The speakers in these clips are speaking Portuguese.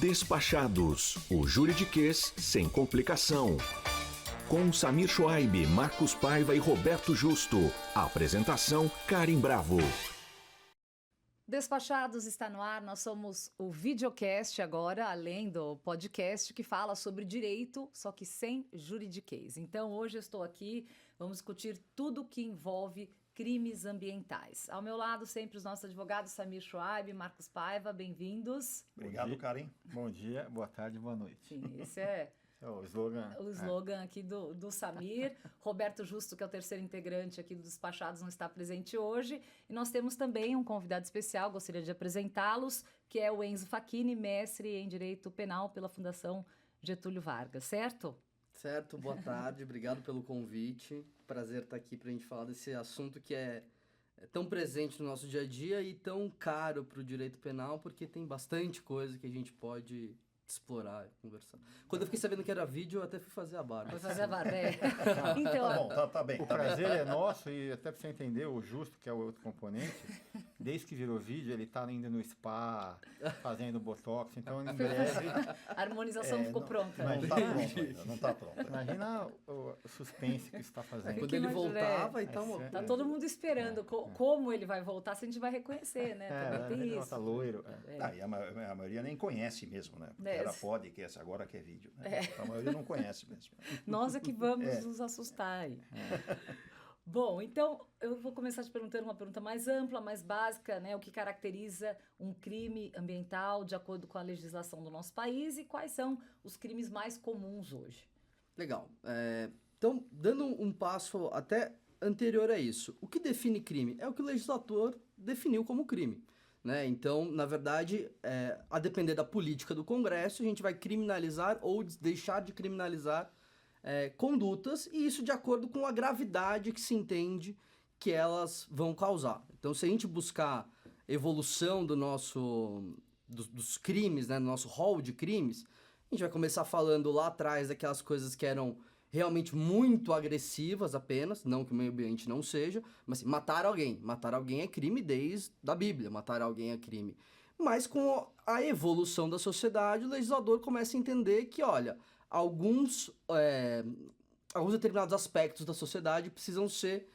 Despachados, o juridiquês sem complicação. Com Samir Schwaib, Marcos Paiva e Roberto Justo. Apresentação, Karim Bravo. Despachados está no ar, nós somos o videocast agora, além do podcast que fala sobre direito, só que sem juridiquês. Então hoje eu estou aqui, vamos discutir tudo que envolve crimes ambientais. Ao meu lado sempre os nossos advogados Samir Schwaib e Marcos Paiva, bem-vindos. Obrigado, Karim. Bom dia, boa tarde, boa noite. Sim, esse é o slogan. O slogan aqui do Samir. Roberto Justo, que é o terceiro integrante aqui do Despachados, não está presente hoje. E nós temos também um convidado especial, gostaria de apresentá-los, que é o Enzo Facchini, mestre em Direito Penal pela Fundação Getúlio Vargas, certo? Certo, boa tarde, obrigado pelo convite. Prazer estar aqui para a gente falar desse assunto que é tão presente no nosso dia a dia e tão caro para o direito penal, porque tem bastante coisa que a gente pode explorar, conversar. Quando eu fiquei sabendo que era vídeo, eu até fui fazer a barba. Foi fazer a barba, é. Então, tá bom, tá bem. O prazer é nosso e até para você entender, o Justo, que é o outro componente, desde que virou vídeo, ele tá indo no spa, fazendo botox, então em breve... A harmonização ficou pronta. Não tá pronto ainda, não tá pronto. Imagina o suspense que isso está fazendo. Quando ele voltava, então... Tá todo mundo esperando como ele vai voltar, se a gente vai reconhecer, né? Também tem isso. Tá loiro. E a maioria nem conhece mesmo, né? Porque era podcast, agora que é vídeo, né? A maioria não conhece mesmo. Nós é que vamos nos assustar aí. Bom, então eu vou começar te perguntando uma pergunta mais ampla, mais básica, né? O que caracteriza um crime ambiental de acordo com a legislação do nosso país e quais são os crimes mais comuns hoje? Legal. Então, dando um passo até anterior a isso, o que define crime? É o que o legislador definiu como crime. Né? Então, na verdade, a depender da política do Congresso, a gente vai criminalizar ou deixar de criminalizar condutas, e isso de acordo com a gravidade que se entende que elas vão causar. Então, se a gente buscar evolução dos crimes, né, no nosso rol de crimes, a gente vai começar falando lá atrás daquelas coisas que eram realmente muito agressivas apenas, não que o meio ambiente não seja, mas assim, matar alguém é crime desde a Bíblia, matar alguém é crime. Mas com a evolução da sociedade, o legislador começa a entender que, olha, alguns determinados aspectos da sociedade precisam ser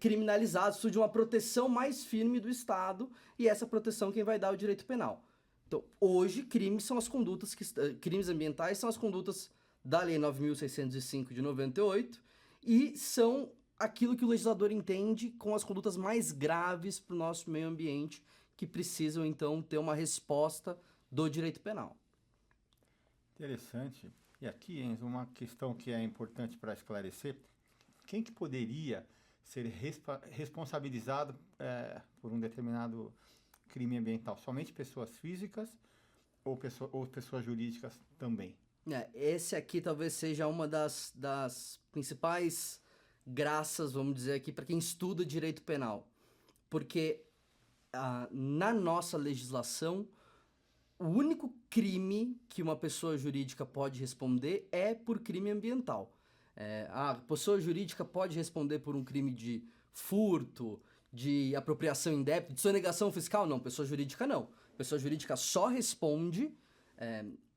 criminalizados, precisam de uma proteção mais firme do Estado, e essa proteção quem vai dar é o direito penal. Então, hoje, crimes ambientais são as condutas da Lei 9.605 de 98, e são aquilo que o legislador entende com as condutas mais graves para o nosso meio ambiente, que precisam, então, ter uma resposta do direito penal. Interessante. E aqui, Enzo, uma questão que é importante para esclarecer, quem que poderia ser responsabilizado por um determinado crime ambiental? Somente pessoas físicas ou pessoas jurídicas também? Esse aqui talvez seja uma das principais graças, vamos dizer aqui, para quem estuda direito penal. Porque na nossa legislação, o único crime que uma pessoa jurídica pode responder é por crime ambiental. A pessoa jurídica pode responder por um crime de furto, de apropriação indébita, de sonegação fiscal? Não, pessoa jurídica não. Pessoa jurídica só responde...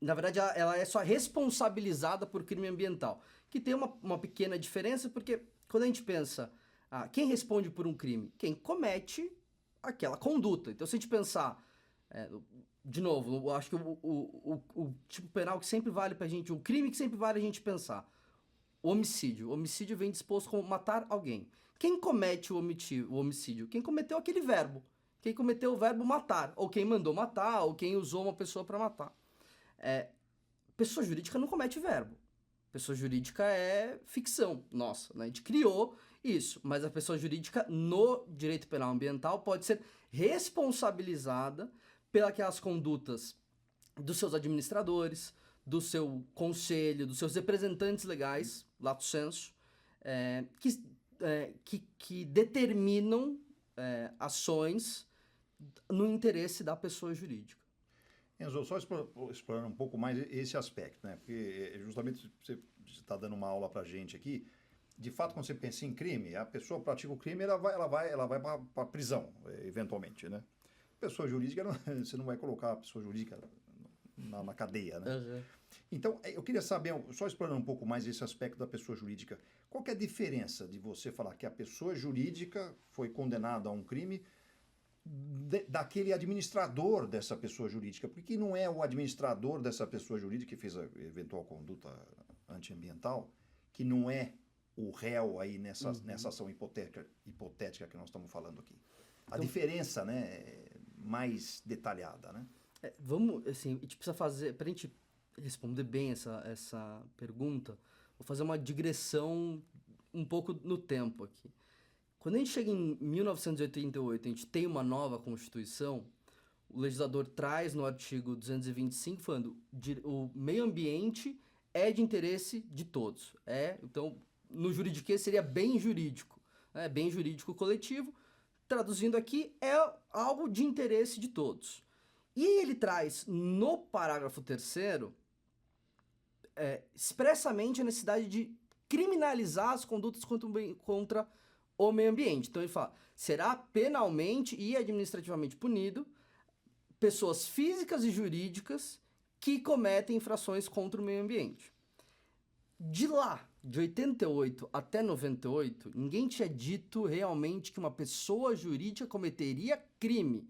na verdade, ela é só responsabilizada por crime ambiental, que tem uma pequena diferença, porque quando a gente pensa, quem responde por um crime? Quem comete aquela conduta. Então, se a gente pensar, de novo, eu acho que o tipo penal que sempre vale pra gente, o crime que sempre vale a gente pensar, o homicídio. O homicídio vem disposto como matar alguém. Quem comete o homicídio? Quem cometeu aquele verbo. Quem cometeu o verbo matar, ou quem mandou matar, ou quem usou uma pessoa para matar. Pessoa jurídica não comete verbo. Pessoa jurídica é ficção nossa, né? A gente criou isso, mas a pessoa jurídica no direito penal ambiental pode ser responsabilizada pelas condutas dos seus administradores, do seu conselho, dos seus representantes legais, lato sensu, que determinam ações no interesse da pessoa jurídica. Enzo, só explorando um pouco mais esse aspecto, né? Porque justamente você está dando uma aula para a gente aqui. De fato, quando você pensa em crime, a pessoa pratica o crime, ela vai para a prisão, eventualmente, né? Pessoa jurídica, você não vai colocar a pessoa jurídica na cadeia, né? Uhum. Então, eu queria saber, só explorando um pouco mais esse aspecto da pessoa jurídica, qual que é a diferença de você falar que a pessoa jurídica foi condenada a um crime daquele administrador dessa pessoa jurídica? Porque não é o administrador dessa pessoa jurídica que fez a eventual conduta antiambiental, que não é o réu aí nessa ação hipotética que nós estamos falando aqui. A diferença, né, é mais detalhada, né? Vamos, assim, a gente precisa fazer, para a gente responder bem essa pergunta, vou fazer uma digressão um pouco no tempo aqui. Quando a gente chega em 1988, a gente tem uma nova Constituição, o legislador traz no artigo 225 falando o meio ambiente é de interesse de todos. Então, no juridiquês seria bem jurídico, né? Bem jurídico coletivo. Traduzindo aqui, é algo de interesse de todos. E ele traz no parágrafo 3º expressamente a necessidade de criminalizar as condutas contra o meio ambiente. Então ele fala, será penalmente e administrativamente punido pessoas físicas e jurídicas que cometem infrações contra o meio ambiente. De lá, de 88 até 98, ninguém tinha dito realmente que uma pessoa jurídica cometeria crime,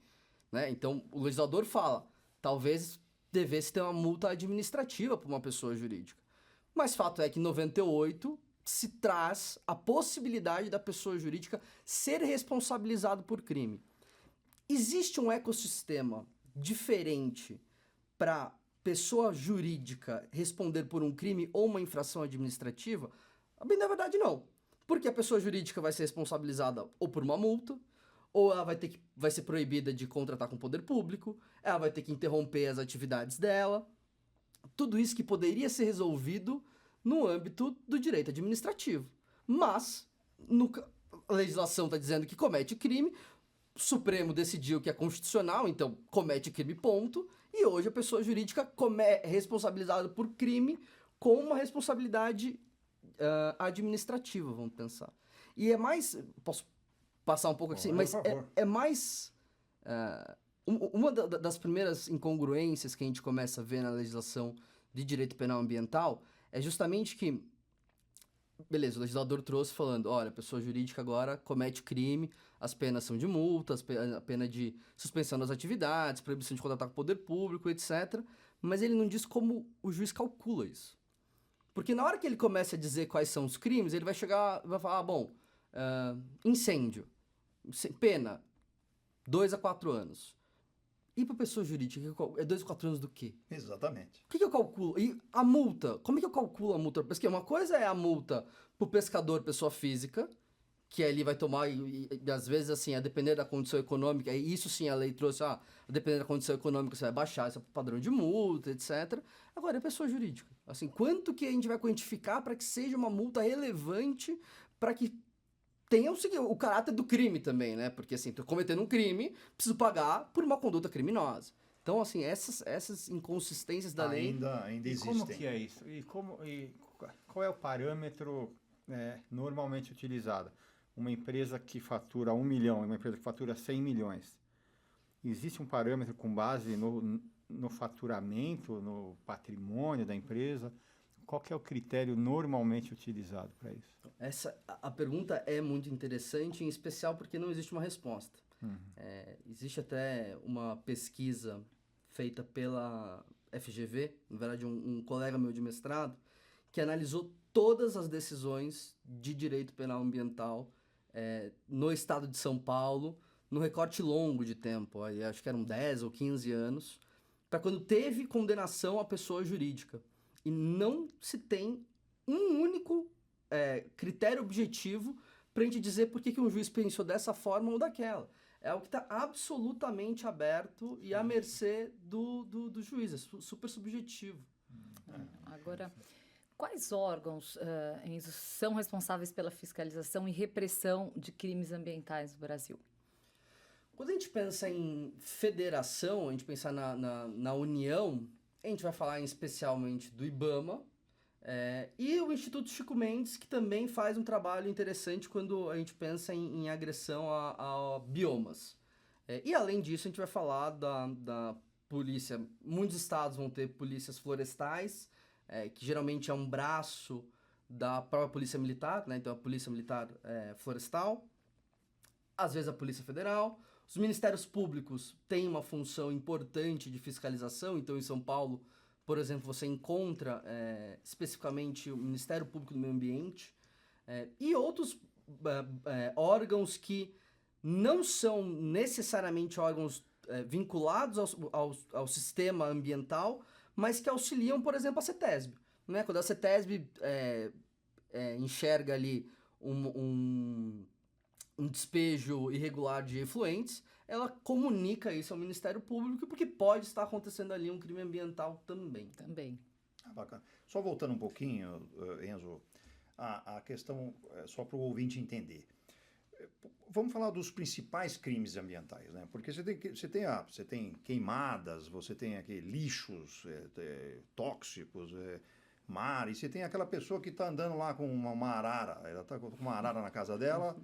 né? Então, o legislador fala, talvez devesse ter uma multa administrativa para uma pessoa jurídica. Mas fato é que em 98 se traz a possibilidade da pessoa jurídica ser responsabilizada por crime. Existe um ecossistema diferente para pessoa jurídica responder por um crime ou uma infração administrativa? Bem, na verdade, não. Porque a pessoa jurídica vai ser responsabilizada ou por uma multa, ou ela vai ser proibida de contratar com o poder público, ela vai ter que interromper as atividades dela. Tudo isso que poderia ser resolvido no âmbito do direito administrativo. Mas, a legislação está dizendo que comete crime, o Supremo decidiu que é constitucional, então comete crime, ponto, e hoje a pessoa jurídica é responsabilizada por crime com uma responsabilidade administrativa, vamos pensar. E é mais... Posso passar um pouco aqui, mas é mais... uma das primeiras incongruências que a gente começa a ver na legislação de direito penal ambiental é justamente que, beleza, o legislador trouxe falando, olha, a pessoa jurídica agora comete crime, as penas são de multa, a pena de suspensão das atividades, proibição de contratar com o poder público, etc. Mas ele não diz como o juiz calcula isso. Porque na hora que ele começa a dizer quais são os crimes, ele vai falar, incêndio, pena, 2 a 4 anos. E para pessoa jurídica, é 2 a 4 anos do quê? Exatamente. O que eu calculo? E a multa? Como é que eu calculo a multa? Porque uma coisa é a multa pro pescador, pessoa física, que ali vai tomar, e às vezes, assim, a depender da condição econômica, e isso sim a lei trouxe, a depender da condição econômica, você vai baixar esse padrão de multa, etc. Agora, é pessoa jurídica. Assim, quanto que a gente vai quantificar para que seja uma multa relevante, para que tenha o caráter do crime também, né? Porque, assim, tô cometendo um crime, preciso pagar por uma conduta criminosa. Então, assim, essas inconsistências da lei... Ainda existem. E como que é isso? E qual é o parâmetro normalmente utilizado? Uma empresa que fatura 1 milhão e uma empresa que fatura 100 milhões. Existe um parâmetro com base no faturamento, no patrimônio da empresa? Qual que é o critério normalmente utilizado para isso? A pergunta é muito interessante, em especial porque não existe uma resposta. Existe até uma pesquisa feita pela FGV, na verdade um colega meu de mestrado, que analisou todas as decisões de direito penal ambiental no estado de São Paulo, no recorte longo de tempo, acho que eram 10 ou 15 anos, para quando teve condenação à pessoa jurídica. E não se tem um único critério objetivo para a gente dizer por que um juiz pensou dessa forma ou daquela. É o que está absolutamente aberto e à mercê do juiz, é super subjetivo. Agora, quais órgãos Enzo, são responsáveis pela fiscalização e repressão de crimes ambientais no Brasil? Quando a gente pensa em federação, a gente pensa na União, a gente vai falar especialmente do IBAMA e o Instituto Chico Mendes, que também faz um trabalho interessante quando a gente pensa em agressão a biomas. E além disso, a gente vai falar da polícia, muitos estados vão ter polícias florestais, que geralmente é um braço da própria polícia militar, né? Então a polícia militar florestal, às vezes a polícia federal. Os ministérios públicos têm uma função importante de fiscalização, então em São Paulo, por exemplo, você encontra especificamente o Ministério Público do Meio Ambiente e outros órgãos que não são necessariamente órgãos vinculados ao sistema ambiental, mas que auxiliam, por exemplo, a CETESB. Né? Quando a CETESB enxerga ali um despejo irregular de efluentes, ela comunica isso ao Ministério Público, porque pode estar acontecendo ali um crime ambiental também. Também. Bacana. Só voltando um pouquinho, Enzo, a questão, só para o ouvinte entender. Vamos falar dos principais crimes ambientais, né? Porque você tem queimadas, você tem aqui lixos tóxicos, mar, e você tem aquela pessoa que está andando lá com uma arara, ela está com uma arara na casa dela,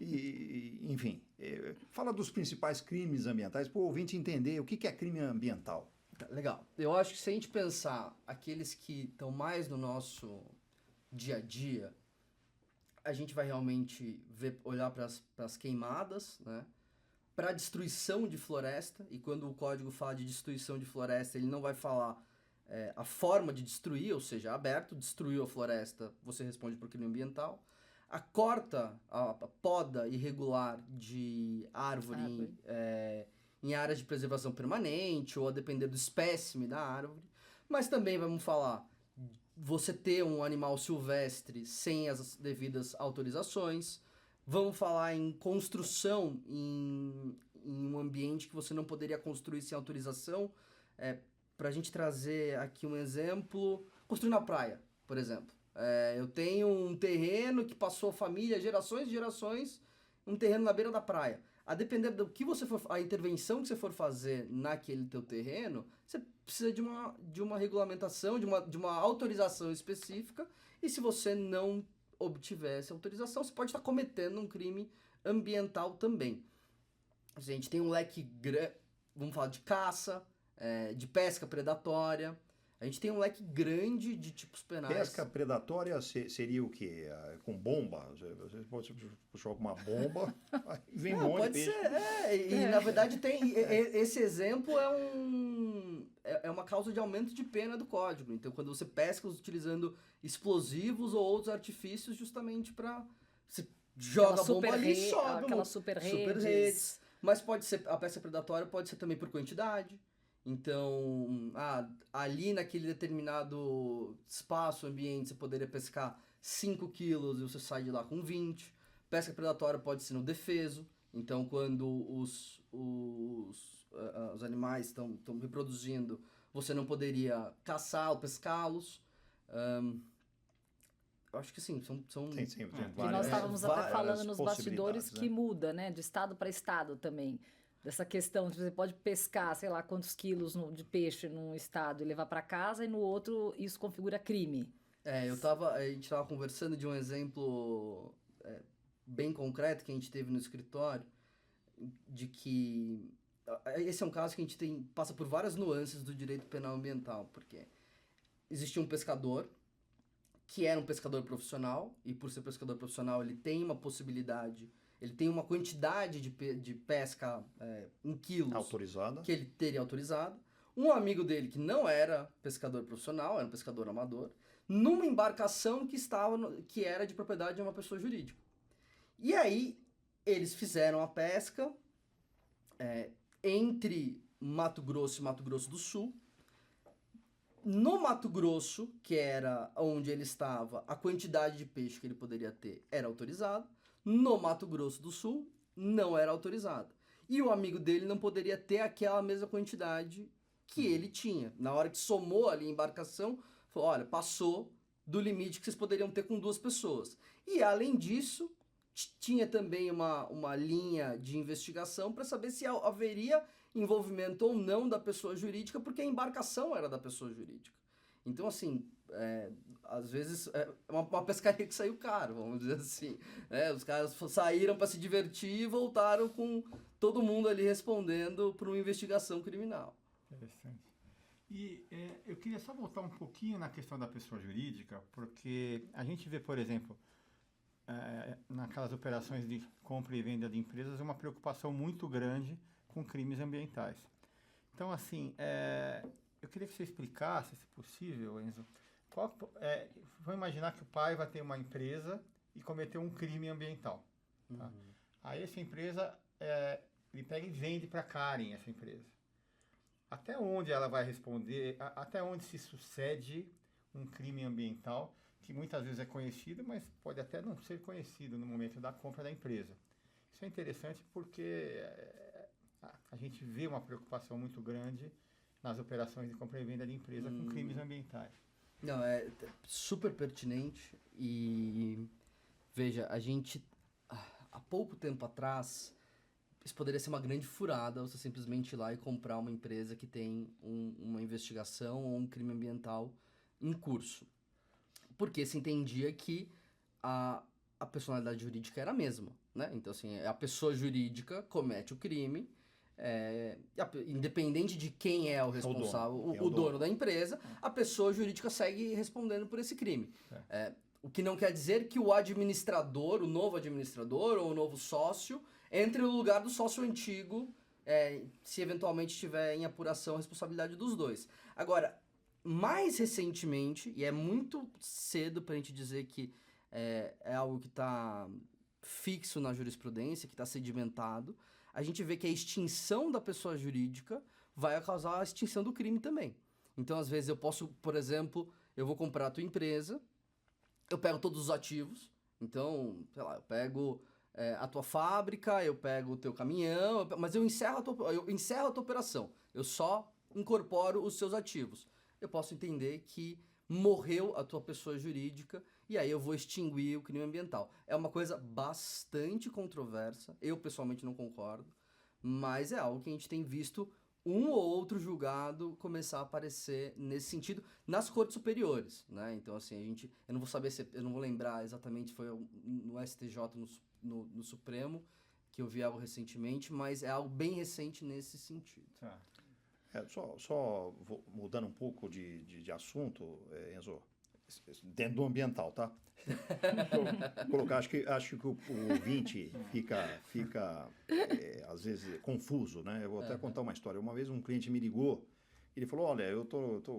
enfim. Fala dos principais crimes ambientais para o ouvinte entender o que é crime ambiental. Legal. Eu acho que se a gente pensar aqueles que estão mais no nosso dia a dia, a gente vai realmente olhar para as queimadas, né? Para a destruição de floresta, e quando o código fala de destruição de floresta, ele não vai falar a forma de destruir, ou seja, aberto, destruiu a floresta, você responde por crime ambiental. A poda irregular de árvore. Em áreas de preservação permanente, ou a depender do espécime da árvore. Mas também vamos falar você ter um animal silvestre sem as devidas autorizações. Vamos falar em construção em um ambiente que você não poderia construir sem autorização. Para a gente trazer aqui um exemplo, construir na praia, por exemplo. Eu tenho um terreno que passou família, gerações e gerações, um terreno na beira da praia. A depender do que a intervenção que você for fazer naquele teu terreno, você precisa de uma regulamentação, de uma autorização específica, e se você não obtiver essa autorização, você pode estar cometendo um crime ambiental também. A gente tem um leque grande, vamos falar de caça, de pesca predatória. A gente tem um leque grande de tipos penais. Pesca predatória seria o quê? Com bomba? Você pode puxar com uma bomba, aí vem um monte de peixe. Pode ser, E na verdade tem... Esse exemplo é uma causa de aumento de pena do código. Então, quando você pesca utilizando explosivos ou outros artifícios, justamente para... Você joga a bomba ali e sobe. Aquelas super redes. Mas pode ser... A pesca predatória pode ser também por quantidade. Então, ali naquele determinado espaço, ambiente, você poderia pescar 5 quilos e você sai de lá com 20. Pesca predatória pode ser no defeso. Então, quando os animais estão reproduzindo, você não poderia caçar ou pescá-los. Eu acho que sim, são Tem que várias, nós estávamos até falando nos bastidores, né? que muda, né? De estado para estado também. Dessa questão de você pode pescar, sei lá, quantos quilos de peixe num estado e levar para casa, e no outro isso configura crime. A gente estava conversando de um exemplo bem concreto que a gente teve no escritório, de que esse é um caso que a gente passa por várias nuances do direito penal ambiental, porque existia um pescador que era um pescador profissional, e por ser pescador profissional ele tem uma possibilidade... Ele tem uma quantidade de pesca em quilos autorizada, que ele teria autorizado. Um amigo dele que não era pescador profissional, era um pescador amador, numa embarcação que era de propriedade de uma pessoa jurídica. E aí eles fizeram a pesca entre Mato Grosso e Mato Grosso do Sul. No Mato Grosso, que era onde ele estava, a quantidade de peixe que ele poderia ter era autorizada. No Mato Grosso do Sul, não era autorizado. E o amigo dele não poderia ter aquela mesma quantidade que ele tinha. Na hora que somou ali a embarcação, falou, olha, passou do limite que vocês poderiam ter com 2 pessoas. E, além disso, tinha também uma linha de investigação para saber se haveria envolvimento ou não da pessoa jurídica, porque a embarcação era da pessoa jurídica. Então, assim... às vezes é uma pescaria que saiu caro, vamos dizer assim. Os caras saíram para se divertir e voltaram com todo mundo ali respondendo por uma investigação criminal. Interessante. E eu queria só voltar um pouquinho na questão da pessoa jurídica, porque a gente vê, por exemplo, naquelas operações de compra e venda de empresas, uma preocupação muito grande com crimes ambientais. Então, assim, eu queria que você explicasse, se possível, Enzo, vamos imaginar que o pai vai ter uma empresa e cometeu um crime ambiental. Tá? Uhum. Aí essa empresa, ele pega e vende para a Karen essa empresa. Até onde ela vai responder, até onde se sucede um crime ambiental, que muitas vezes é conhecido, mas pode até não ser conhecido no momento da compra da empresa. Isso é interessante porque a gente vê uma preocupação muito grande nas operações de compra e venda de empresa com crimes ambientais. Não, é super pertinente e veja, a gente há pouco tempo atrás isso poderia ser uma grande furada você simplesmente ir lá e comprar uma empresa que tem uma investigação ou um crime ambiental em curso. Porque se entendia que a personalidade jurídica era a mesma, né? Então, assim, a pessoa jurídica comete o crime, independente de quem é o responsável, o dono da empresa, a pessoa jurídica segue respondendo por esse crime. O que não quer dizer que o administrador, o novo administrador ou o novo sócio entre no lugar do sócio antigo, se eventualmente estiver em apuração a responsabilidade dos dois. Agora, mais recentemente, e é muito cedo para a gente dizer que é algo que está fixo na jurisprudência, que está sedimentado, a gente vê que a extinção da pessoa jurídica vai causar a extinção do crime também. Então, às vezes, eu posso, por exemplo, eu vou comprar a tua empresa, eu pego todos os ativos, então, sei lá, eu pego a tua fábrica, eu pego o teu caminhão, mas eu encerro a tua operação, eu só incorporo os seus ativos. Eu posso entender que morreu a tua pessoa jurídica e aí eu vou extinguir o crime ambiental. É uma coisa bastante controversa, eu pessoalmente não concordo, mas é algo que a gente tem visto um ou outro julgado começar a aparecer nesse sentido nas cortes superiores, né? Então, assim, eu não vou saber eu não vou lembrar exatamente se foi no STJ, no Supremo, que eu vi algo recentemente, mas é algo bem recente nesse sentido. Tá. Só mudando um pouco de assunto, Enzo, dentro do ambiental, tá? Vou colocar, acho que o ouvinte fica às vezes confuso, né? Eu vou até contar uma história. Uma vez um cliente me ligou, ele falou, olha, eu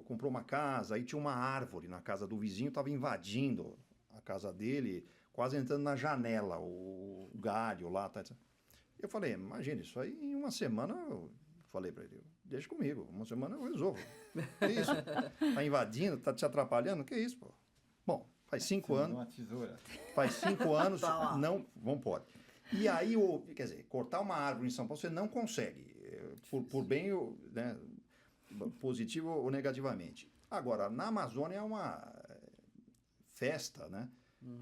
comprou uma casa, aí tinha uma árvore na casa do vizinho, estava invadindo a casa dele, quase entrando na janela, o galho lá, tá? Eu falei, imagina, isso aí em uma semana, eu falei para ele, deixa comigo, uma semana eu resolvo. Que isso? Tá invadindo, tá te atrapalhando? Que isso, pô? Bom, faz 5 anos. Uma tesoura. Faz 5 anos, não pode. E aí, quer dizer, cortar uma árvore em São Paulo você não consegue, por bem, né, positivo ou negativamente. Agora, na Amazônia é uma festa, né?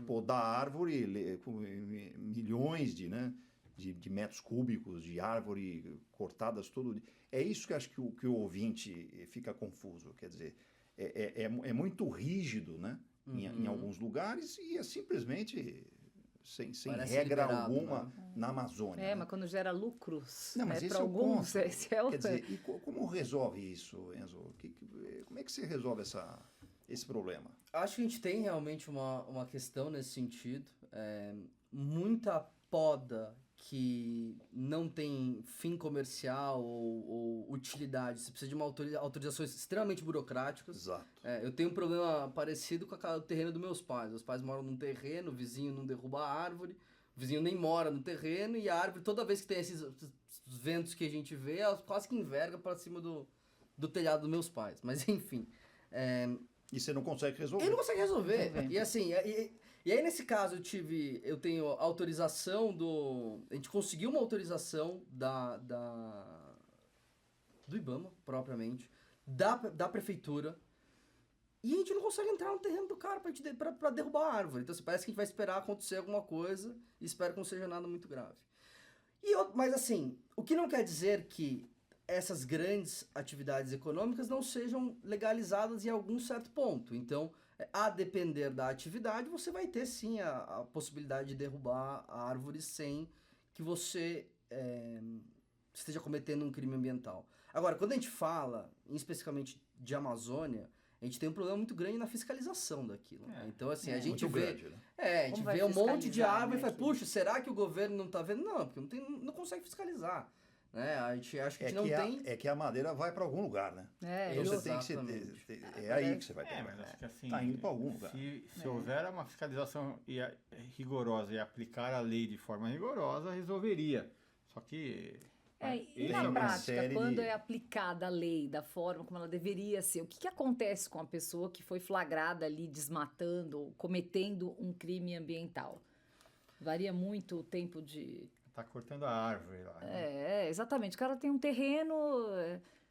Podar árvore com milhões de metros cúbicos de árvore cortadas todo. É isso que acho que o ouvinte fica confuso. Quer dizer, é muito rígido, né? Em alguns lugares e é simplesmente sem regra alguma, né? Na Amazônia. Mas quando gera lucros, não, mas esse para é alguns, esse é o... Quer dizer, e como resolve isso, Enzo? Como é que você resolve esse problema? Acho que a gente tem realmente uma questão nesse sentido. Muita poda que não tem fim comercial ou utilidade. Você precisa de uma autorizações extremamente burocráticas. Exato. Eu tenho um problema parecido com o terreno dos meus pais. Os pais moram num terreno, o vizinho não derruba a árvore, o vizinho nem mora no terreno e a árvore, toda vez que tem esses ventos que a gente vê, ela quase que enverga para cima do telhado dos meus pais. Mas enfim... E você não consegue resolver. Ele não consegue resolver. E assim, e aí nesse caso eu tenho autorização a gente conseguiu uma autorização do IBAMA, propriamente, da prefeitura, e a gente não consegue entrar no terreno do cara pra derrubar a árvore. Então, assim, parece que a gente vai esperar acontecer alguma coisa e espero que não seja nada muito grave. Mas assim, o que não quer dizer que essas grandes atividades econômicas não sejam legalizadas em algum certo ponto. Então, a depender da atividade, você vai ter sim a possibilidade de derrubar a árvore sem que você esteja cometendo um crime ambiental. Agora, quando a gente fala, especificamente de Amazônia, a gente tem um problema muito grande na fiscalização daquilo. Né? Então, assim, a gente Muito vê... grande, né? a gente Como vai vê um monte de fiscalizar, árvore né, e fala, aquilo? puxa, será que o governo não tá vendo? Não, porque não consegue fiscalizar. Né? A gente acha que a gente não tem... É que a madeira vai para algum lugar, né? É, Então eu- você tem que ser... Exatamente. É aí que você vai É, pegar. mas acho que assim, Tá indo para algum lugar. se houver uma fiscalização rigorosa e aplicar a lei de forma rigorosa, resolveria. Só que... E Tem na uma prática, série quando de- é aplicada a lei da forma como ela deveria ser, o que acontece com a pessoa que foi flagrada ali desmatando, cometendo um crime ambiental? Varia muito o tempo de... Tá cortando a árvore lá. Né? exatamente. O cara tem um terreno,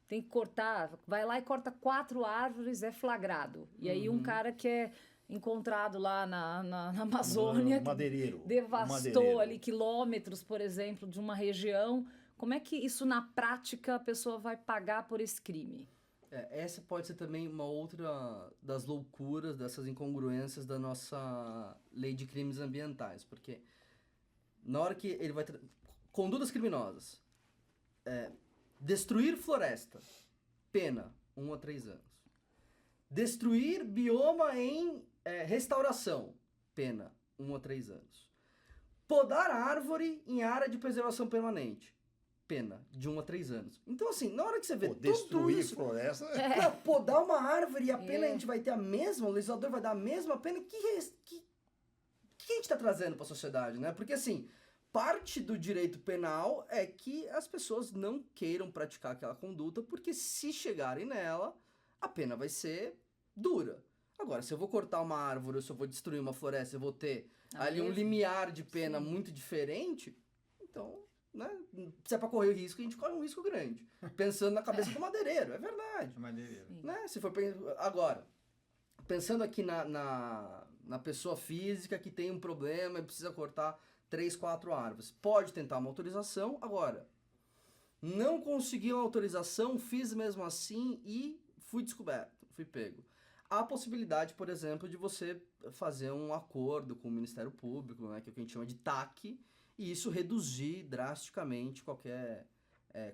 tem que cortar, vai lá e corta 4 árvores, é flagrado. E aí um cara que é encontrado lá na Amazônia, Um madeireiro. devastou madeireiro. ali quilômetros, por exemplo, de uma região. Como é que isso, na prática, a pessoa vai pagar por esse crime? Essa pode ser também uma outra das loucuras, dessas incongruências da nossa lei de crimes ambientais. Porque na hora que ele vai... Condutas criminosas. Destruir floresta. Pena, 1 a 3 anos. Destruir bioma em restauração. Pena, 1 a 3 anos. Podar árvore em área de preservação permanente. Pena, de 1 a 3 anos. Então, assim, na hora que você vê Pô, tudo destruir isso... floresta... Pra podar uma árvore e a pena a gente vai ter a mesma, o legislador vai dar a mesma pena, que a gente tá trazendo pra sociedade, né? Porque, assim, parte do direito penal é que as pessoas não queiram praticar aquela conduta, porque se chegarem nela, a pena vai ser dura. Agora, se eu vou cortar uma árvore, ou se eu vou destruir uma floresta, eu vou ter ali um limiar de pena muito diferente, então... Né? Se é pra correr risco, a gente corre um risco grande. Pensando na cabeça do madeireiro, é verdade. É madeireiro. Né? Se for agora, pensando aqui na pessoa física que tem um problema e precisa cortar 3, 4 árvores, pode tentar uma autorização. Agora, não consegui uma autorização, fiz mesmo assim e fui descoberto, fui pego. Há a possibilidade, por exemplo, de você fazer um acordo com o Ministério Público, né, que é o que a gente chama de TAC, e isso reduzir drasticamente qualquer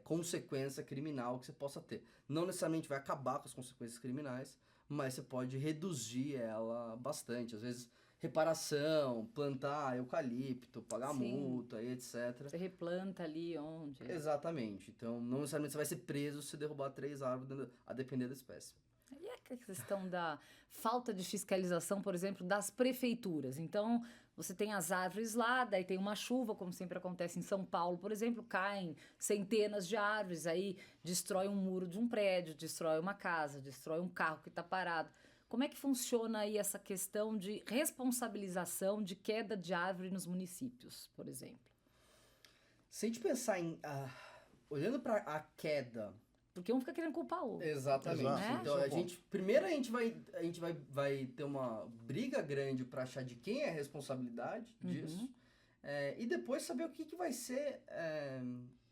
consequência criminal que você possa ter. Não necessariamente vai acabar com as consequências criminais, mas você pode reduzir ela bastante. Às vezes, reparação, plantar eucalipto, pagar multa e etc. Você replanta ali onde... Exatamente. Então, não necessariamente você vai ser preso se derrubar 3 árvores, a depender da espécie. E a questão da falta de fiscalização, por exemplo, das prefeituras. Então, você tem as árvores lá, daí tem uma chuva, como sempre acontece em São Paulo, por exemplo, caem centenas de árvores, aí destrói um muro de um prédio, destrói uma casa, destrói um carro que está parado. Como é que funciona aí essa questão de responsabilização de queda de árvore nos municípios, por exemplo? Se a gente pensar olhando para a queda... Porque um fica querendo culpar o outro. Exatamente. Né? Então, primeiro a gente vai ter uma briga grande para achar de quem é a responsabilidade disso. E depois saber o que vai ser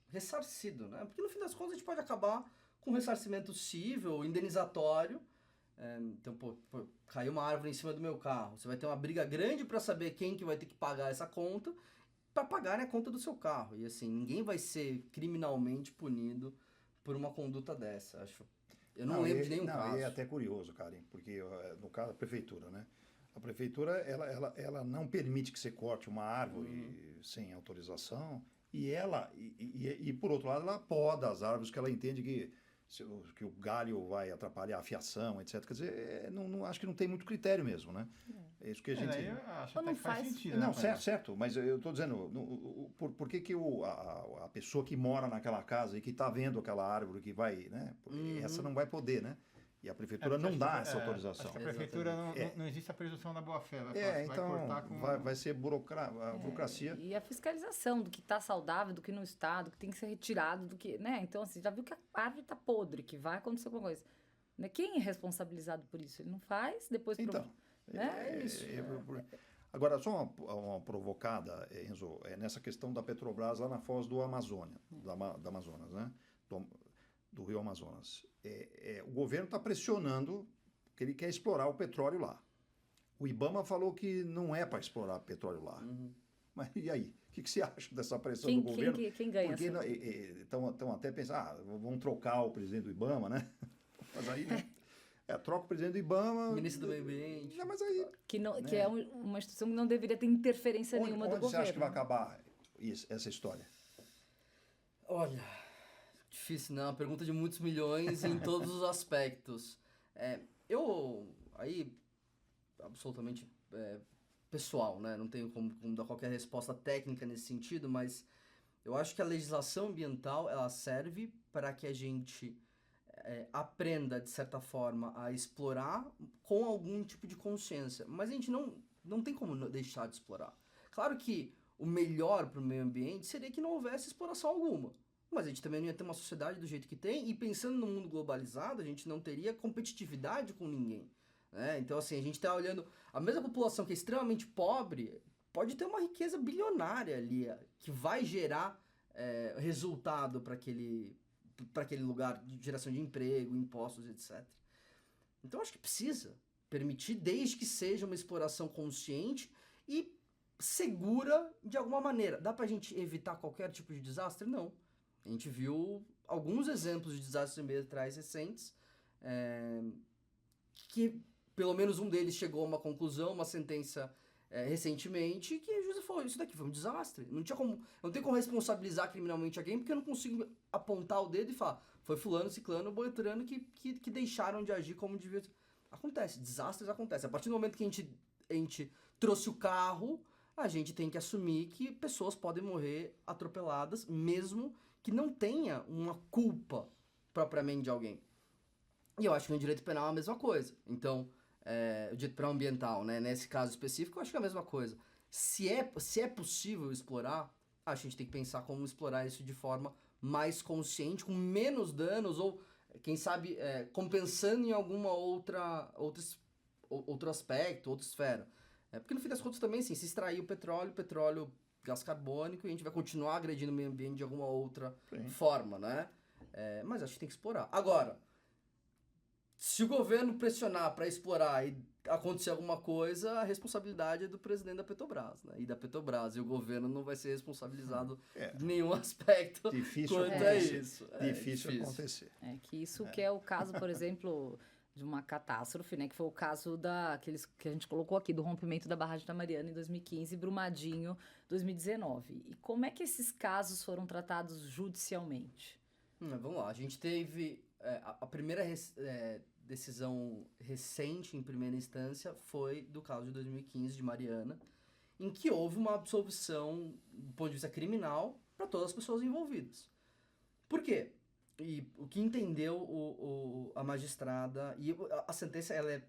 ressarcido, né? Porque no fim das contas a gente pode acabar com ressarcimento civil, indenizatório. Então, caiu uma árvore em cima do meu carro. Você vai ter uma briga grande para saber quem que vai ter que pagar essa conta, para pagar a conta do seu carro. E assim, ninguém vai ser criminalmente punido por uma conduta dessa, acho. Eu não lembro de nenhum caso. É até curioso, Karen, porque no caso da prefeitura, né? A prefeitura, ela não permite que você corte uma árvore sem autorização e por outro lado, ela poda as árvores que ela entende que o galho vai atrapalhar a fiação, etc. Quer dizer, não, acho que não tem muito critério mesmo, né? É isso que a gente... Eu acho Ou até não que faz faz- sentido. Não, né? certo, mas eu estou dizendo, por que a pessoa que mora naquela casa e que está vendo aquela árvore que vai, né? Porque essa não vai poder, né? E a prefeitura não dá essa autorização. Acho que a prefeitura não existe a presunção da boa-fé. Então cortar com... vai ser burocracia. E a fiscalização do que está saudável, do que não está, do que tem que ser retirado, do que, né? Então, assim, já viu que a árvore está podre, que vai acontecer alguma coisa. Né? Quem é responsabilizado por isso? Ele não faz, depois... Então, né? Agora, só uma provocada, Enzo, nessa questão da Petrobras lá na foz do Amazônia, da Amazonas, né? Do Rio Amazonas. O governo está pressionando, porque ele quer explorar o petróleo lá. O IBAMA falou que não é para explorar petróleo lá. Mas e aí? que você acha dessa pressão do governo? Quem ganha? Porque estão até pensando, vamos trocar o presidente do IBAMA, né? Mas aí, né? Troca o presidente do IBAMA... Ministro do Meio Ambiente. Mas aí... Que é uma instituição que não deveria ter interferência nenhuma do onde você governo. acha que vai acabar essa história? Olha, difícil, né? Uma pergunta de muitos milhões em todos os aspectos. Aí, absolutamente pessoal, né? Não tenho como dar qualquer resposta técnica nesse sentido, mas eu acho que a legislação ambiental, ela serve para que a gente aprenda, de certa forma, a explorar com algum tipo de consciência. Mas a gente não tem como deixar de explorar. Claro que o melhor para o meio ambiente seria que não houvesse exploração alguma. Mas a gente também não ia ter uma sociedade do jeito que tem, e pensando no mundo globalizado, a gente não teria competitividade com ninguém. Né? Então, assim, a gente está olhando... A mesma população que é extremamente pobre pode ter uma riqueza bilionária ali, que vai gerar resultado para aquele lugar de geração de emprego, impostos, etc. Então, acho que precisa permitir, desde que seja uma exploração consciente e segura de alguma maneira. Dá pra gente evitar qualquer tipo de desastre? Não. A gente viu alguns exemplos de desastres ambientais recentes, que pelo menos um deles chegou a uma conclusão, uma sentença recentemente, que a juíza falou, isso daqui foi um desastre. Não tem como responsabilizar criminalmente alguém, porque eu não consigo apontar o dedo e falar, foi fulano, ciclano, boitrano que deixaram de agir como devia. Acontece, desastres acontecem. A partir do momento que a gente trouxe o carro, a gente tem que assumir que pessoas podem morrer atropeladas, mesmo que não tenha uma culpa propriamente de alguém. E eu acho que no direito penal é a mesma coisa. Então, o direito penal ambiental, né, nesse caso específico, eu acho que é a mesma coisa. Se é possível explorar, a gente tem que pensar como explorar isso de forma mais consciente, com menos danos, ou, quem sabe, compensando em alguma outro aspecto, outra esfera. Porque no fim das contas também, assim, se extrair o petróleo, gás carbônico, e a gente vai continuar agredindo o meio ambiente de alguma outra forma, né? Mas acho que tem que explorar. Agora, se o governo pressionar para explorar e acontecer alguma coisa, a responsabilidade é do presidente da Petrobras, né? E da Petrobras, e o governo não vai ser responsabilizado em nenhum aspecto difícil quanto acontecer. a isso. Difícil acontecer. Que isso que é o caso, por exemplo, de uma catástrofe, né? Que foi o caso daqueles que a gente colocou aqui, do rompimento da barragem da Mariana em 2015 e Brumadinho 2019. E como é que esses casos foram tratados judicialmente? Vamos lá, a gente teve a primeira decisão recente em primeira instância foi do caso de 2015 de Mariana, em que houve uma absolvição do ponto de vista criminal para todas as pessoas envolvidas. Por quê? E o que entendeu a magistrada, e a sentença ela é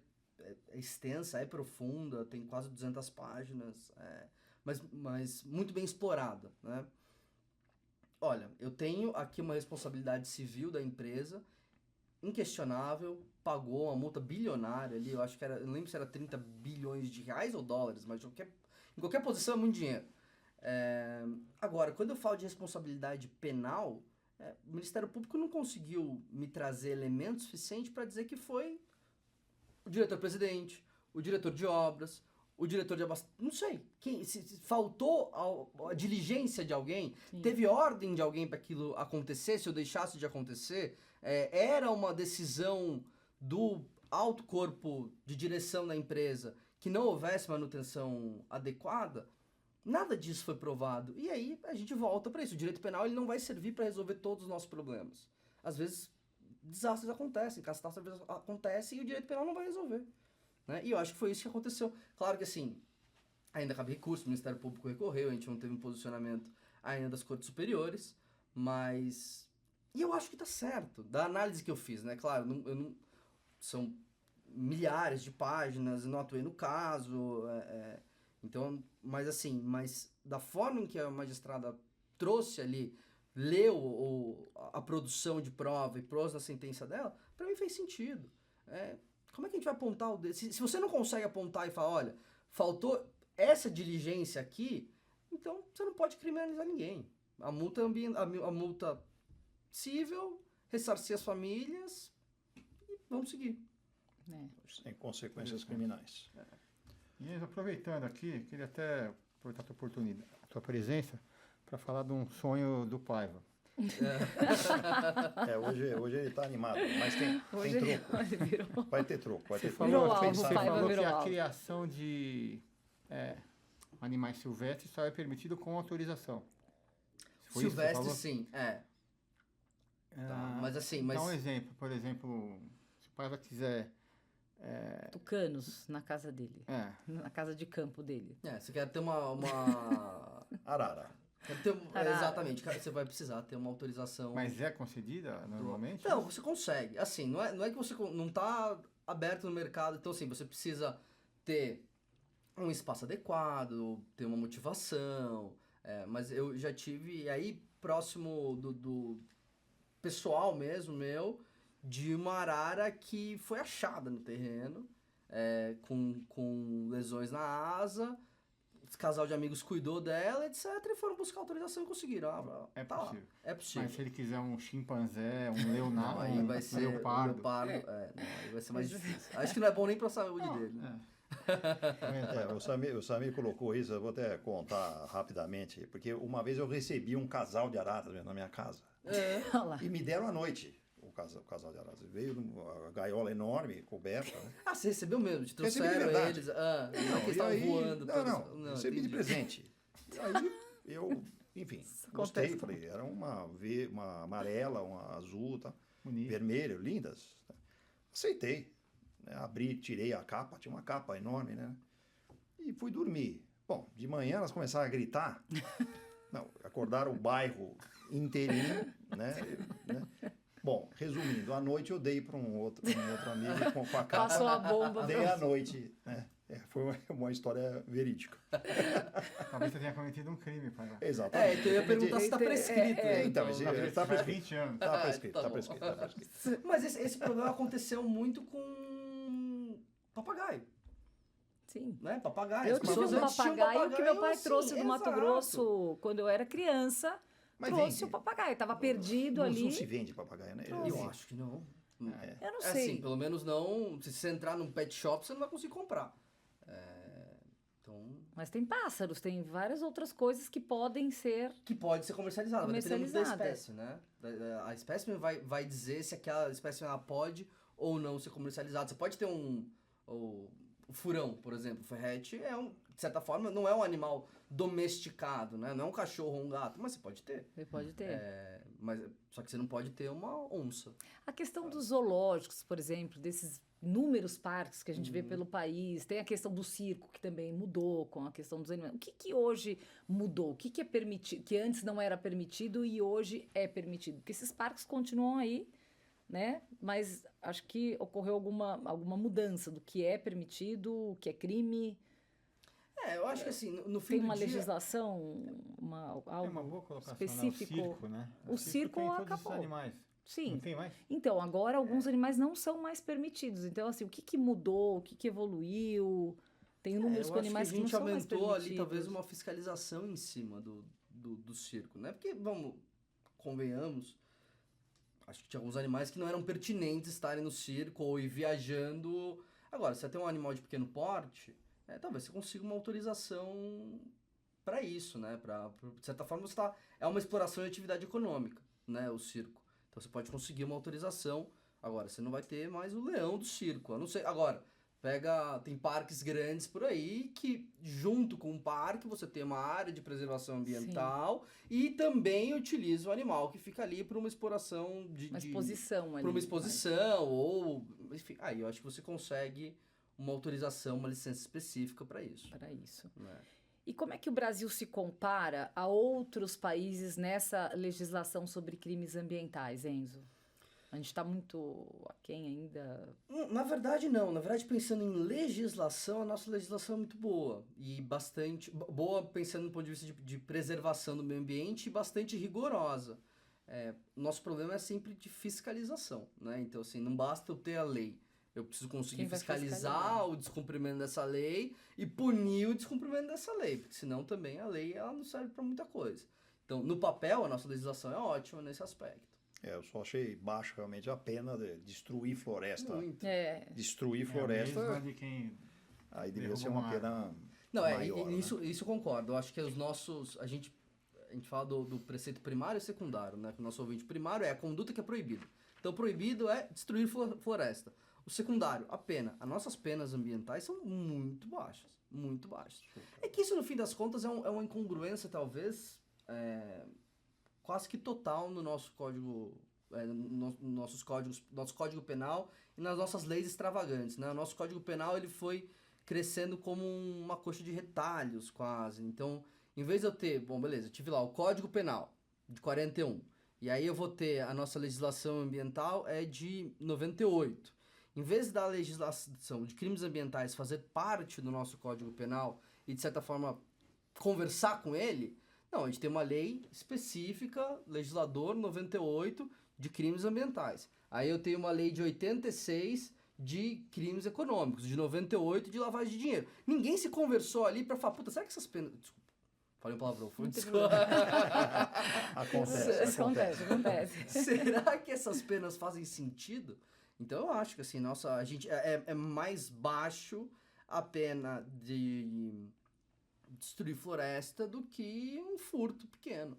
extensa, é profunda, tem quase 200 páginas, mas muito bem explorada, né? Olha, eu tenho aqui uma responsabilidade civil da empresa, inquestionável, pagou uma multa bilionária ali, eu não lembro se era 30 bilhões de reais ou dólares, mas em qualquer posição é muito dinheiro. Agora, quando eu falo de responsabilidade penal, o Ministério Público não conseguiu me trazer elementos suficientes para dizer que foi o diretor-presidente, o diretor de obras, o diretor de abastecimento, não sei, se faltou a diligência de alguém, teve ordem de alguém para aquilo acontecer, se eu deixasse de acontecer, era uma decisão do alto corpo de direção da empresa que não houvesse manutenção adequada, nada disso foi provado. E aí a gente volta para isso. O direito penal ele não vai servir para resolver todos os nossos problemas. Às vezes desastres acontecem, catástrofes acontecem e o direito penal não vai resolver. Né? E eu acho que foi isso que aconteceu. Claro que assim, ainda cabe recurso, o Ministério Público recorreu, a gente não teve um posicionamento ainda das cortes superiores, mas... E eu acho que tá certo, da análise que eu fiz, né? Claro, são milhares de páginas, eu não atuei no caso, então, mas da forma em que a magistrada trouxe ali, leu a produção de prova e pôs na sentença dela, para mim fez sentido. Como é que a gente vai apontar o dedo? Se você não consegue apontar e falar, olha, faltou essa diligência aqui, então você não pode criminalizar ninguém. A multa civil, ressarcir as famílias e vamos seguir. Sem consequências criminais. E aproveitando aqui, queria até aproveitar a tua oportunidade, a tua presença, para falar de um sonho do Paiva. Hoje ele está animado, mas tem Hoje troco. ele virou. Vai ter troco, vai ter troco. Virou Pode alvo, pensar o em Paiva troco. virou que a alvo. criação de animais silvestres só é permitido com autorização. Foi isso que você Silvestre, falou? sim, Tá, mas assim, Dá um exemplo, por exemplo, se o Paiva quiser... Tucanos na casa dele. Na casa de campo dele. você quer ter uma... Arara. quer ter, Arara. exatamente, cara, você vai precisar ter uma autorização. Mas é concedida normalmente? Não, você consegue. Assim, não é que você não está aberto no mercado, então assim, você precisa ter um espaço adequado, ter uma motivação, mas eu já tive aí próximo do pessoal mesmo meu, de uma arara que foi achada no terreno, com lesões na asa, esse casal de amigos cuidou dela, etc, e foram buscar autorização e conseguiram. É Tá lá. possível. É possível. Mas se ele quiser um chimpanzé, um Não, leonardo, aí vai um ser leopardo... não, aí vai ser mais difícil. Acho que não é bom nem pra saúde dele. Né? O Samir colocou isso, eu vou até contar rapidamente, porque uma vez eu recebi um casal de araras na minha casa. Olha lá. E me deram à noite o casal de araras. Veio uma gaiola enorme, coberta. Né? Ah, você recebeu mesmo? Te Recebi de trouxeram verdade. eles? Não, que eles e estavam aí- voando. Não, recebi de entendi. presente. E aí eu, enfim, gostei. acontece Falei, era uma amarela, uma azul, tá? Bonito. Vermelho, lindas. Aceitei. Né? Abri, tirei a capa, tinha uma capa enorme, né? E fui dormir. Bom, de manhã elas começaram a gritar. Não, acordaram o bairro inteirinho, né? Bom, resumindo, à noite eu dei para um outro amigo com a capa. Passou a bomba. Dei à noite, né? Foi uma história verídica. Talvez você tenha cometido um crime, Paiva. Exatamente. Então eu ia perguntar se está prescrito. Então, tá Faz prescrito. 20 anos. Tá prescrito, tá tá bom. prescrito, tá prescrito. Mas esse problema aconteceu muito com papagaio, Sim. né? Papagaio. Eu As tive pessoas um antes tinham papagaio que meu pai assim, trouxe do Mato exato. Grosso quando eu era criança. Mas Trouxe vende. o papagaio. Estava perdido Não, ali. não se vende papagaio, né? Eu acho que não. Eu não É sei. assim, pelo menos não. Se você entrar num pet shop, você não vai conseguir comprar. Então, Mas tem pássaros, tem várias outras coisas que podem ser. que pode ser comercializada, vai depender muito da Comercializada. espécie, né? A espécie vai dizer se aquela espécie ela pode ou não ser comercializada. Você pode ter o furão, por exemplo. O ferrete de certa forma, não é um animal domesticado, né? Não é um cachorro ou um gato, mas você pode ter. Você pode ter. Mas, só que você não pode ter uma onça. A questão dos zoológicos, por exemplo, desses inúmeros parques que a gente vê pelo país, tem a questão do circo que também mudou com a questão dos animais. O que hoje mudou? O que é permitido, que antes não era permitido e hoje é permitido? Porque esses parques continuam aí, né? Mas acho que ocorreu alguma mudança do que é permitido, o que é crime. Eu acho que assim, no fim Tem do uma dia... legislação, É algo uma boa colocação, específico. né? O circo, né? O circo tem todos acabou. esses animais. Sim. Não tem mais? Então, agora alguns animais não são mais permitidos. Então, assim, o que mudou, o que evoluiu? Tem inúmeros eu com acho animais que que a não gente são mais aumentou permitidos. ali talvez uma fiscalização em cima do circo, né? Porque, convenhamos, acho que tinha alguns animais que não eram pertinentes estarem no circo ou ir viajando. Agora, se você tem um animal de pequeno porte, talvez você consiga uma autorização para isso, né? De certa forma, é uma exploração de atividade econômica, né? O circo. Então, você pode conseguir uma autorização. Agora, você não vai ter mais o leão do circo. Eu não sei. Agora, tem parques grandes por aí que, junto com o parque, você tem uma área de preservação ambiental e também utiliza o animal que fica ali para uma exploração Uma exposição ali. para uma exposição ou... Enfim, aí eu acho que você consegue uma autorização, uma licença específica para isso. Para isso. Né? E como é que o Brasil se compara a outros países nessa legislação sobre crimes ambientais, Enzo? A gente está muito aquém ainda? Na verdade, não. Na verdade, pensando em legislação, a nossa legislação é muito boa. E bastante boa pensando do ponto de vista de preservação do meio ambiente e bastante rigorosa. Nosso problema é sempre de fiscalização, né? Então, assim, não basta eu ter a lei. Eu preciso conseguir Quem vai fiscalizar fiscalizar? o descumprimento dessa lei e punir o descumprimento dessa lei. Porque senão também a lei ela não serve para muita coisa. Então, no papel, a nossa legislação é ótima nesse aspecto. Eu só achei baixo realmente a pena de destruir floresta. Muito. Destruir floresta. A mesma de quem Aí devia ser derruba uma uma pena Não, maior, né? isso eu concordo. Eu acho que os nossos... A gente fala do preceito primário e secundário, né? O nosso ouvinte primário é a conduta que é proibida. Então, proibido é destruir floresta. O secundário, a pena. As nossas penas ambientais são muito baixas. Muito baixas. É que isso, no fim das contas, é uma incongruência, talvez, quase que total no nosso código... no nosso código penal e nas nossas leis extravagantes, né? O nosso código penal, ele foi crescendo como uma coxa de retalhos, quase. Então, em vez de eu ter... Bom, beleza, eu tive lá o Código Penal, de 41. E aí eu vou ter a nossa legislação ambiental é de 98. Em vez da legislação de crimes ambientais fazer parte do nosso Código Penal e, de certa forma, conversar com ele, não, a gente tem uma lei específica, legislador 98, de crimes ambientais. Aí eu tenho uma lei de 86 de crimes econômicos, de 98 de lavagem de dinheiro. Ninguém se conversou ali pra falar, puta, será que essas penas... Desculpa, falei um palavrão. Acontece. Será que essas penas fazem sentido? Então eu acho que assim, a gente é mais baixo a pena de destruir floresta do que um furto pequeno.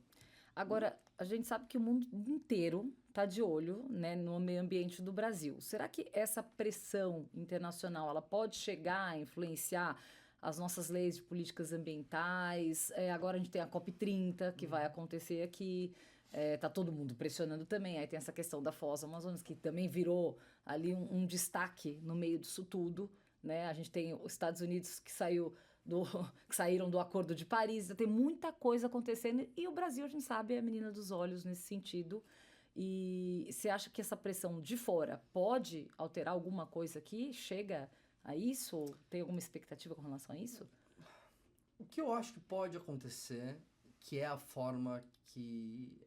Agora, a gente sabe que o mundo inteiro está de olho, né, no meio ambiente do Brasil. Será que essa pressão internacional ela pode chegar a influenciar as nossas leis de políticas ambientais? Agora a gente tem a COP30, que vai acontecer aqui. Tá todo mundo pressionando também. Aí tem essa questão da Foz do Amazonas, que também virou ali um destaque no meio disso tudo, né? A gente tem os Estados Unidos que saíram do Acordo de Paris, tem muita coisa acontecendo e o Brasil, a gente sabe, é a menina dos olhos nesse sentido. E você acha que essa pressão de fora pode alterar alguma coisa aqui? Chega a isso? Tem alguma expectativa com relação a isso? O que eu acho que pode acontecer, que é a forma que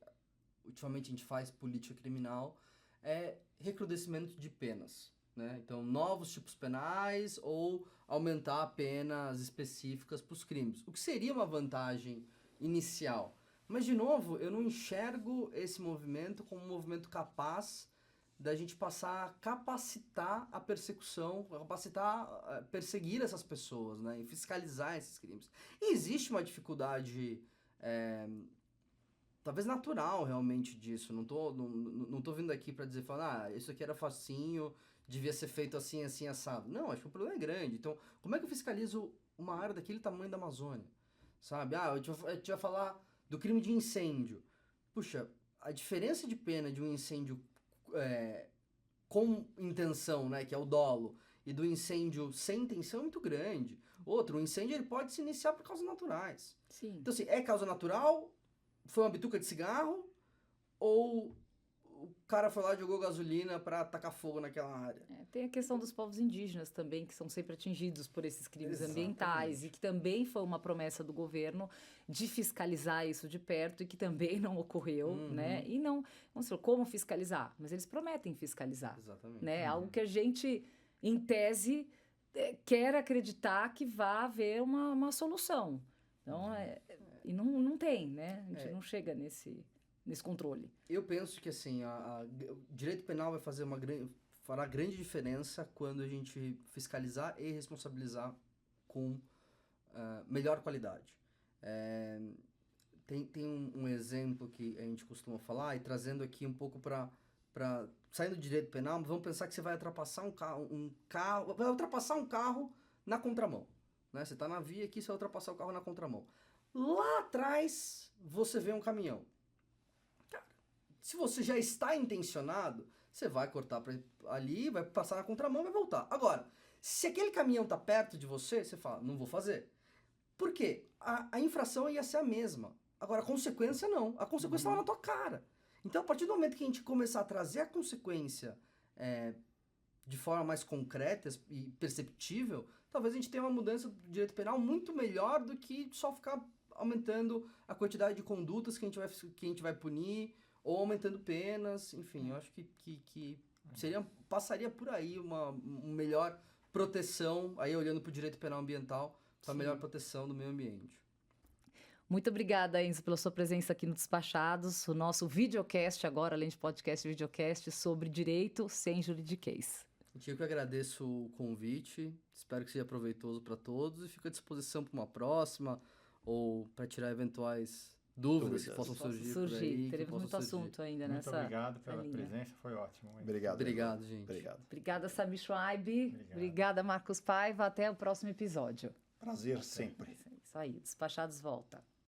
ultimamente a gente faz política criminal, é recrudescimento de penas, né? Então, novos tipos penais ou aumentar penas específicas para os crimes. O que seria uma vantagem inicial. Mas, de novo, eu não enxergo esse movimento como um movimento capaz da gente passar a capacitar a persecução, perseguir essas pessoas, né? E fiscalizar esses crimes. E existe uma dificuldade... talvez natural realmente disso. Não tô vindo aqui para dizer, isso aqui era facinho, devia ser feito assim, assim, assado. Não, acho que o problema é grande. Então, como é que eu fiscalizo uma área daquele tamanho da Amazônia? Sabe? A gente vai falar do crime de incêndio. Puxa, a diferença de pena de um incêndio com intenção, né, que é o dolo, e do incêndio sem intenção é muito grande. O incêndio ele pode se iniciar por causas naturais. Sim. Então, assim, é causa natural? Foi uma bituca de cigarro? Ou o cara foi lá e jogou gasolina para tacar fogo naquela área? Tem a questão dos povos indígenas também, que são sempre atingidos por esses crimes Exatamente. ambientais, e que também foi uma promessa do governo de fiscalizar isso de perto, e que também não ocorreu, né? E não, vamos dizer, como fiscalizar? Mas eles prometem fiscalizar. Exatamente. Né? Algo que a gente, em tese, quer acreditar que vai haver uma solução. Então, e não tem, né? A gente não chega nesse controle. Eu penso que, assim, o direito penal vai fazer fará grande diferença quando a gente fiscalizar e responsabilizar com melhor qualidade. Tem um exemplo que a gente costuma falar, e trazendo aqui um pouco para saindo do direito penal, vamos pensar que você vai ultrapassar vai ultrapassar um carro na contramão, né? Você está na via aqui, você vai ultrapassar o carro na contramão. Lá atrás, você vê um caminhão. Cara, se você já está intencionado, você vai cortar ali, vai passar na contramão e vai voltar. Agora, se aquele caminhão está perto de você, você fala, não vou fazer. Por quê? A infração ia ser a mesma. Agora, a consequência não. A consequência estava na tua cara. Então, a partir do momento que a gente começar a trazer a consequência de forma mais concreta e perceptível, talvez a gente tenha uma mudança do direito penal muito melhor do que só ficar aumentando a quantidade de condutas que a gente vai punir, ou aumentando penas. Enfim, eu acho que passaria por aí uma melhor proteção, aí olhando para o direito penal ambiental, para melhor proteção do meio ambiente. Muito obrigada, Enzo, pela sua presença aqui no Despachados, o nosso videocast agora, além de podcast, videocast sobre direito sem juridiquês. Eu que agradeço o convite, espero que seja proveitoso para todos e fico à disposição para uma próxima ou para tirar eventuais dúvidas que possam surgir por aí. que Teremos possam muito surgir. assunto ainda Muito nessa obrigado pela linha. presença, foi ótimo. hein? Obrigado. Obrigado, Leandro. gente. Obrigado. Obrigada, Samir Schwaib. Obrigado. Obrigada, Marcos Paiva. Até o próximo episódio. Prazer sempre. Isso aí, Despachados volta.